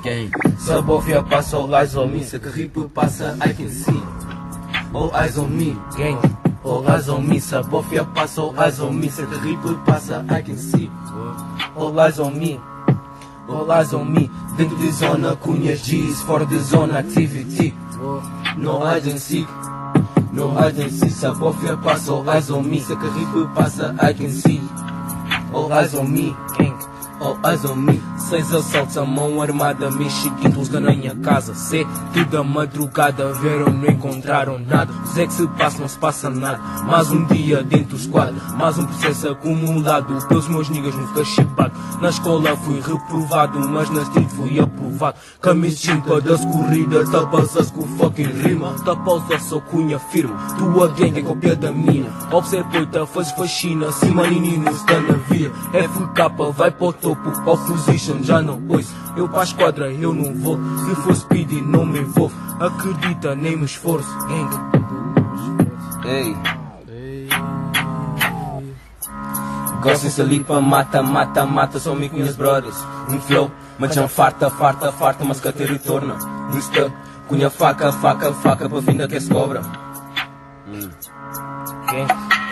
Gang. Sabofia passa, all eyes on me. Se que rip passa, I can see. All eyes on me, gang. All eyes on me. Sabofia passa, all eyes on me. Se que rip passa, I can see. All eyes on me. All eyes on me. Dentro de zona, cunhas G's. Fora de zona, activity. No hide and seek. No hide and seek. Sabofia passa, all eyes on me. Se que rip passa, I can see. All eyes on me, gang. All eyes on me. 6 assaltos, a mão armada, mexiquintos na minha casa. Cê, tudo a madrugada, viram, não encontraram nada. Os é que se passa, não se passa nada. Mais um dia dentro do squad, mais um processo acumulado pelos meus niggas no cachipado. Na escola fui reprovado, mas na street fui aprovado. Camisa chimpa das corridas, tapa-se com fucking rima. Tapa-se só cunha firme, tua gang é cópia da minha. Observa, faz faxina, cima menino está na via. FK vai para o topo, opposition já não ouço. Eu para a esquadra eu não vou, se for speed não me envolvo. Acredita, nem me esforço, gang. Ei. Gosto de lipa, mata, só me conheço brothers. Um flow, mas já farta, mas que até retorna. Mister, cunha faca, para vinda que se cobra.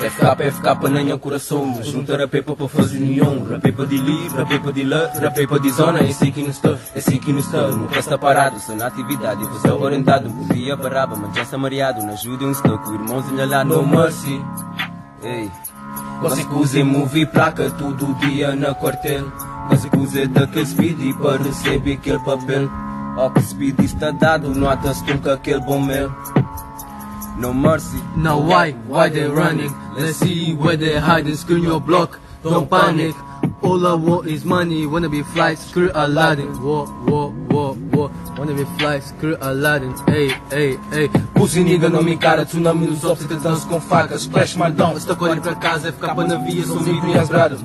FK, nem é coração. Junta a pepa para fazer união. Rapepa de livre, rapepa de lá, rapepa de zona. Esse aqui não está, nunca está parado. Só na atividade, você é orientado. Por dia baraba, mas já está mareado. Não ajuda um stock, o irmãozinho lá, no mercy. Ei. Gosto que use movie placa todo dia na quartel. Gosto que use daquele speed para receber aquele papel. Ó que speed está dado, notas com aquele bom mel. No mercy. Now why they running? Let's see where they hiding. Screw your block, don't panic. All I want is money. Wanna be fly, screw Aladdin. Whoa. Wanna be fly, screw Aladdin. Hey. Pussy nigga não me encara, tsunami dos ops que danço com facas. Splash my down, Estou correndo pra casa, FK na via, sou comigo minhas bradas.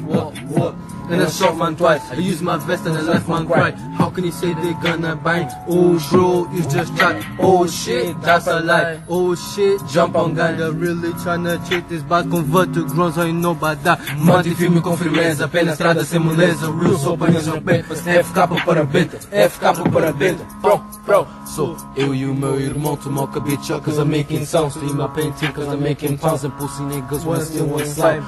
And I shot man twice. I used my vest and I left man cry. How can you say they gonna bang? Oh bro, you just chat. Oh shit, that's a lie. Oh shit, jump on gun. They're really tryna cheat this back, convert to grown, so you know about that. Mante filme com firmeza, pé na estrada sem moleza. Real sou panhas no pé, FK para benta. Bro. So, eu e o meu irmão tomou o cabicho, cause I'm making sounds. Stream my painting cause I'm making pounds. And pussy niggas wanna steal one slime.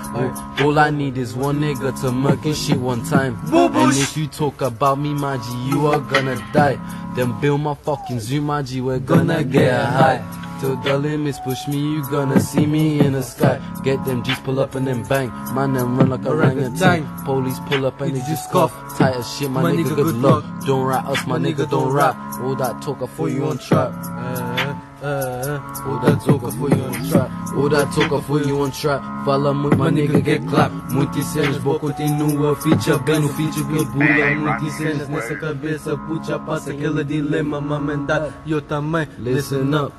All I need is one nigga to murk and shit one time. And if you talk about me, my G, you are gonna die. Then build my fucking Zoom, my G, we're gonna get high. Till the limits push me, you gonna see me in the sky. Get them G's pull up and then bang. Man, them run like a orangutan. Police pull up and they just cough. Tight as shit, my nigga, good luck. Don't rat us, my nigga, don't rap. All that talk, I thought you on trap. All that talk, I thought you on trap. All that talk, I thought you on trap. Fala muito, my nigga, get clap. Muitas cenas, vou continua, feature bem no feature que bula. Muitas cenas nessa cabeça, puxa, passa aquele dilema, mamãe, e eu também. Listen up.